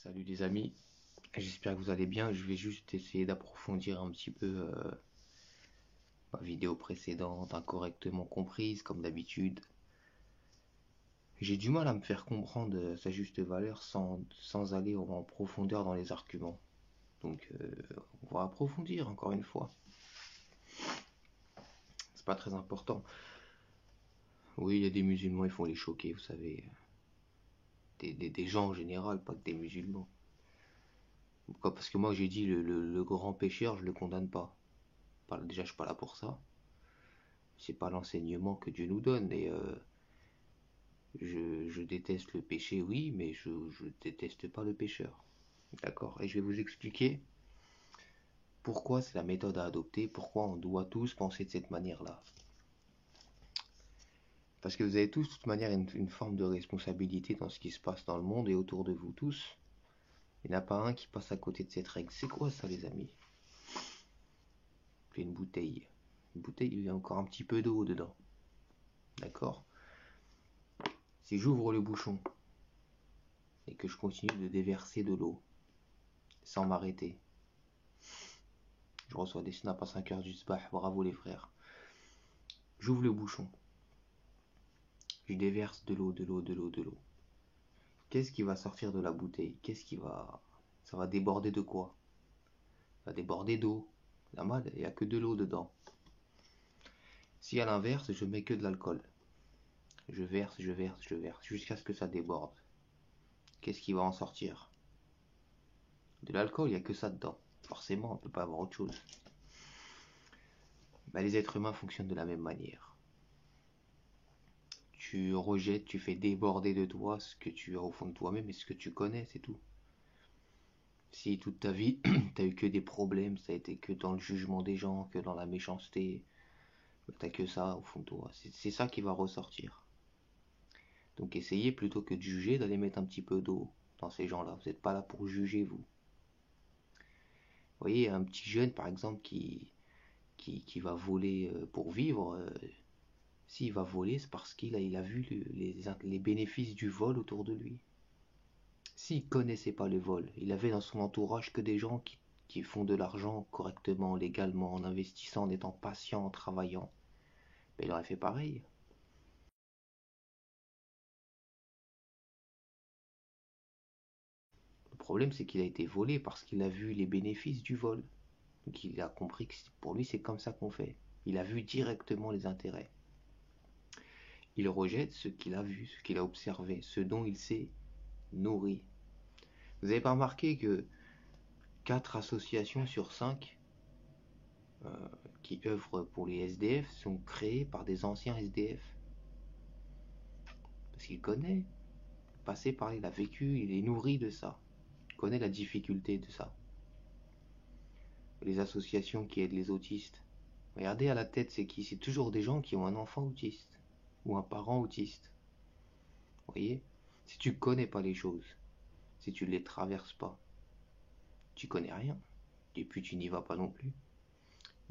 Salut les amis, j'espère que vous allez bien. Je vais juste essayer d'approfondir un petit peu ma vidéo précédente, incorrectement comprise comme d'habitude. J'ai du mal à me faire comprendre sa juste valeur sans aller en profondeur dans les arguments. Donc on va approfondir encore une fois. C'est pas très important. Oui, il y a des musulmans, il faut les choquer, vous savez. Des gens en général, pas que des musulmans. Pourquoi? Parce que moi j'ai dit le grand pécheur, je le condamne pas. Déjà je suis pas là pour ça. C'est pas l'enseignement que Dieu nous donne. Et je déteste le péché, oui, mais je déteste pas le pécheur. D'accord? Et je vais vous expliquer pourquoi c'est la méthode à adopter, pourquoi on doit tous penser de cette manière-là. Parce que vous avez tous, de toute manière, une forme de responsabilité dans ce qui se passe dans le monde et autour de vous tous. Il n'y en a pas un qui passe à côté de cette règle. C'est quoi ça, les amis? C'est une bouteille. Une bouteille, il y a encore un petit peu d'eau dedans. D'accord? Si j'ouvre le bouchon et que je continue de déverser de l'eau sans m'arrêter, je reçois des snaps à 5h du sabah, bravo les frères. J'ouvre le bouchon, je déverse de l'eau, de l'eau, de l'eau, de l'eau. Qu'est-ce qui va sortir de la bouteille? Ça va déborder de quoi? Ça va déborder d'eau. La mal, il n'y a que de l'eau dedans. Si à l'inverse, je mets que de l'alcool, je verse, je verse, je verse, jusqu'à ce que ça déborde. Qu'est-ce qui va en sortir? De l'alcool, il n'y a que ça dedans. Forcément, on ne peut pas avoir autre chose. Les êtres humains fonctionnent de la même manière. Tu rejettes, tu fais déborder de toi ce que tu as au fond de toi-même et ce que tu connais, c'est tout. Si toute ta vie, t'as eu que des problèmes, ça a été que dans le jugement des gens, que dans la méchanceté, t'as que ça au fond de toi. C'est ça qui va ressortir. Donc essayez plutôt que de juger, d'aller mettre un petit peu d'eau dans ces gens-là. Vous n'êtes pas là pour juger, vous. Vous voyez, un petit jeune, par exemple, qui va voler pour vivre, s'il va voler, c'est parce qu'il a vu les bénéfices du vol autour de lui. S'il connaissait pas le vol, il avait dans son entourage que des gens qui font de l'argent correctement, légalement, en investissant, en étant patient, en travaillant, il aurait fait pareil. Le problème, c'est qu'il a été volé parce qu'il a vu les bénéfices du vol. Donc il a compris que pour lui, c'est comme ça qu'on fait. Il a vu directement les intérêts. Il rejette ce qu'il a vu, ce qu'il a observé, ce dont il s'est nourri. Vous n'avez pas remarqué que 4 associations sur 5 qui œuvrent pour les SDF sont créées par des anciens SDF? Parce qu'il connaît, passé par là, il a vécu, il est nourri de ça. Il connaît la difficulté de ça. Les associations qui aident les autistes. Regardez à la tête, c'est qui? C'est toujours des gens qui ont un enfant autiste ou un parent autiste. Vous voyez? Si tu connais pas les choses, si tu les traverses pas, tu connais rien. Et puis tu n'y vas pas non plus.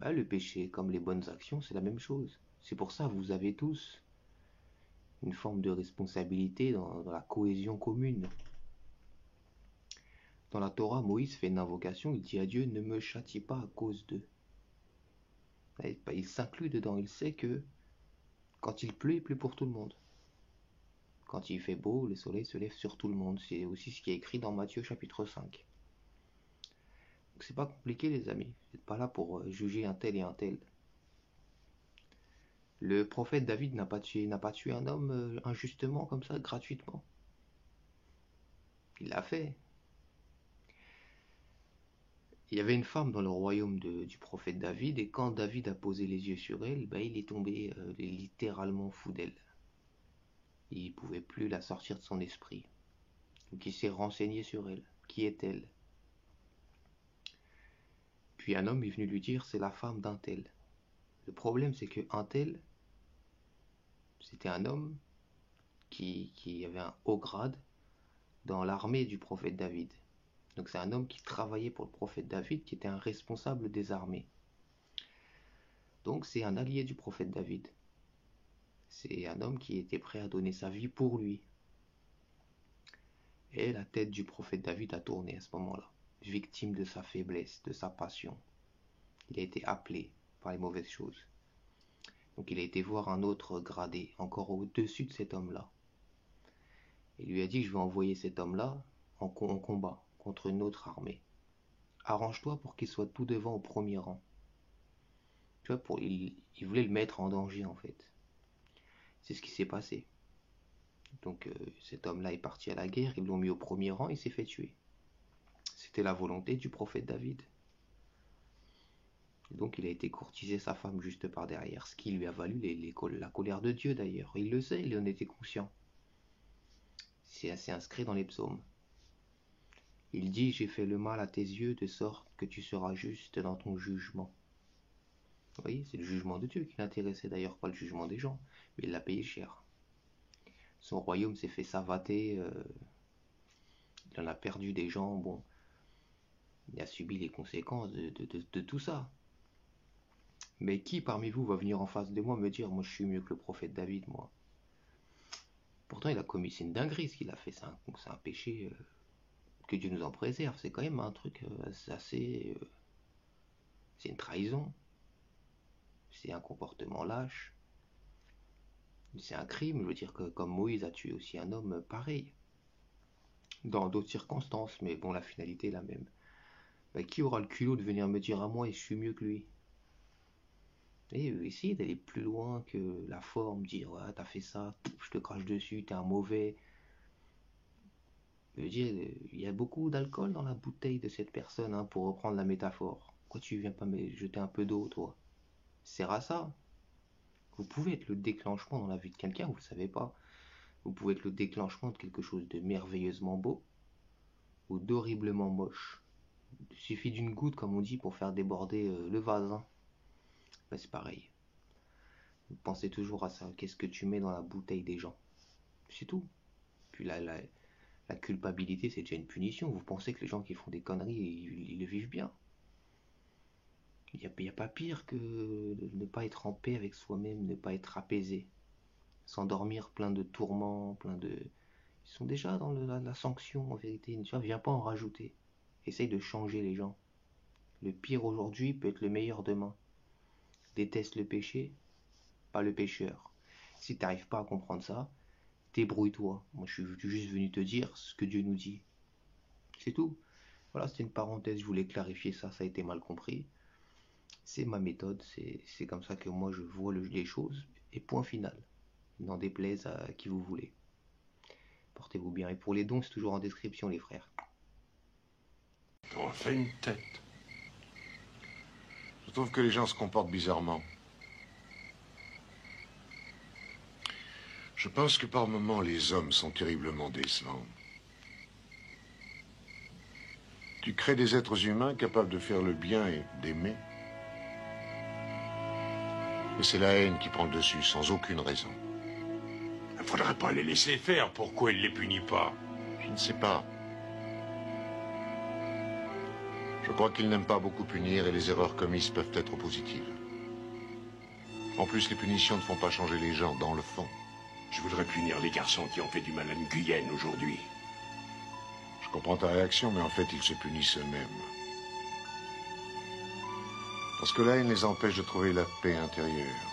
Le péché, comme les bonnes actions, c'est la même chose. C'est pour ça que vous avez tous une forme de responsabilité dans la cohésion commune. Dans la Torah, Moïse fait une invocation, il dit à Dieu, ne me châtie pas à cause d'eux. Il s'inclut dedans, il sait que quand il pleut pour tout le monde. Quand il fait beau, le soleil se lève sur tout le monde. C'est aussi ce qui est écrit dans Matthieu chapitre 5. Donc c'est pas compliqué les amis, vous n'êtes pas là pour juger un tel et un tel. Le prophète David n'a pas tué un homme injustement comme ça, gratuitement. Il l'a fait. Il y avait une femme dans le royaume du prophète David, et quand David a posé les yeux sur elle, il est tombé littéralement fou d'elle. Il ne pouvait plus la sortir de son esprit. Donc il s'est renseigné sur elle. Qui est-elle? Puis un homme est venu lui dire, c'est la femme d'un tel. Le problème, c'est que un tel, c'était un homme qui avait un haut grade dans l'armée du prophète David. Donc c'est un homme qui travaillait pour le prophète David, qui était un responsable des armées. Donc c'est un allié du prophète David. C'est un homme qui était prêt à donner sa vie pour lui. Et la tête du prophète David a tourné à ce moment-là, victime de sa faiblesse, de sa passion. Il a été appelé par les mauvaises choses. Donc il a été voir un autre gradé, encore au-dessus de cet homme-là. Il lui a dit, je vais envoyer cet homme-là en combat contre une autre armée. Arrange-toi pour qu'il soit tout devant au premier rang. Tu vois, il voulait le mettre en danger en fait. C'est ce qui s'est passé. Donc cet homme-là est parti à la guerre, ils l'ont mis au premier rang, il s'est fait tuer. C'était la volonté du prophète David. Et donc il a été courtiser sa femme juste par derrière, ce qui lui a valu la colère de Dieu d'ailleurs. Il le sait, il en était conscient. C'est assez inscrit dans les psaumes. Il dit, j'ai fait le mal à tes yeux de sorte que tu seras juste dans ton jugement. Vous voyez, c'est le jugement de Dieu qui l'intéressait d'ailleurs, pas le jugement des gens, mais il l'a payé cher. Son royaume s'est fait savater, il en a perdu des gens, bon, il a subi les conséquences de tout ça. Mais qui parmi vous va venir en face de moi me dire, moi je suis mieux que le prophète David, moi? Pourtant il a commis, c'est une dinguerie ce qu'il a fait, c'est un péché, que Dieu nous en préserve, c'est quand même un truc assez... c'est une trahison, c'est un comportement lâche, c'est un crime, je veux dire que comme Moïse a tué aussi un homme pareil, dans d'autres circonstances, mais bon, la finalité est la même. Bah, qui aura le culot de venir me dire à moi et je suis mieux que lui? Et essayer d'aller plus loin que la forme, dire ouais, t'as fait ça, je te crache dessus, t'es un mauvais. Je veux dire, il y a beaucoup d'alcool dans la bouteille de cette personne, hein, pour reprendre la métaphore. Pourquoi tu viens pas me jeter un peu d'eau, toi? Sert à ça. Vous pouvez être le déclenchement dans la vie de quelqu'un, vous ne le savez pas. Vous pouvez être le déclenchement de quelque chose de merveilleusement beau ou d'horriblement moche. Il suffit d'une goutte, comme on dit, pour faire déborder le vase. Hein. Ben, c'est pareil. Vous pensez toujours à ça. Qu'est-ce que tu mets dans la bouteille des gens? C'est tout. Puis la culpabilité, c'est déjà une punition. Vous pensez que les gens qui font des conneries, ils le vivent bien. Il n'y a pas pire que de ne pas être en paix avec soi-même, ne pas être apaisé. S'endormir plein de tourments, plein de... Ils sont déjà dans la sanction, en vérité. Tu vois, viens pas en rajouter. Essaye de changer les gens. Le pire aujourd'hui peut être le meilleur demain. Déteste le péché, pas le pécheur. Si tu n'arrives pas à comprendre ça, débrouille-toi. Moi, je suis juste venu te dire ce que Dieu nous dit. C'est tout. Voilà, c'était une parenthèse, je voulais clarifier ça, ça a été mal compris. C'est ma méthode, c'est comme ça que moi je vois les choses. Et point final. N'en déplaise à qui vous voulez. Portez-vous bien. Et pour les dons, c'est toujours en description, les frères. On fait une tête. Je trouve que les gens se comportent bizarrement. Je pense que par moments, les hommes sont terriblement décevants. Tu crées des êtres humains capables de faire le bien et d'aimer. Et c'est la haine qui prend le dessus, sans aucune raison. Il ne faudrait pas les laisser faire. Pourquoi il ne les punit pas? Je ne sais pas. Je crois qu'ils n'aiment pas beaucoup punir et les erreurs commises peuvent être positives. En plus, les punitions ne font pas changer les gens dans le fond. Je voudrais punir les garçons qui ont fait du mal à Nguyen aujourd'hui. Je comprends ta réaction, mais en fait, ils se punissent eux-mêmes. Parce que la haine les empêche de trouver la paix intérieure.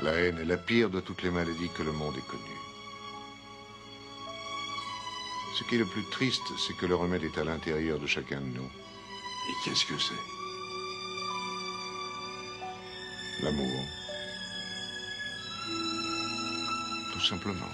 La haine est la pire de toutes les maladies que le monde ait connues. Ce qui est le plus triste, c'est que le remède est à l'intérieur de chacun de nous. Et qu'est-ce que c'est? L'amour. Tout simplement.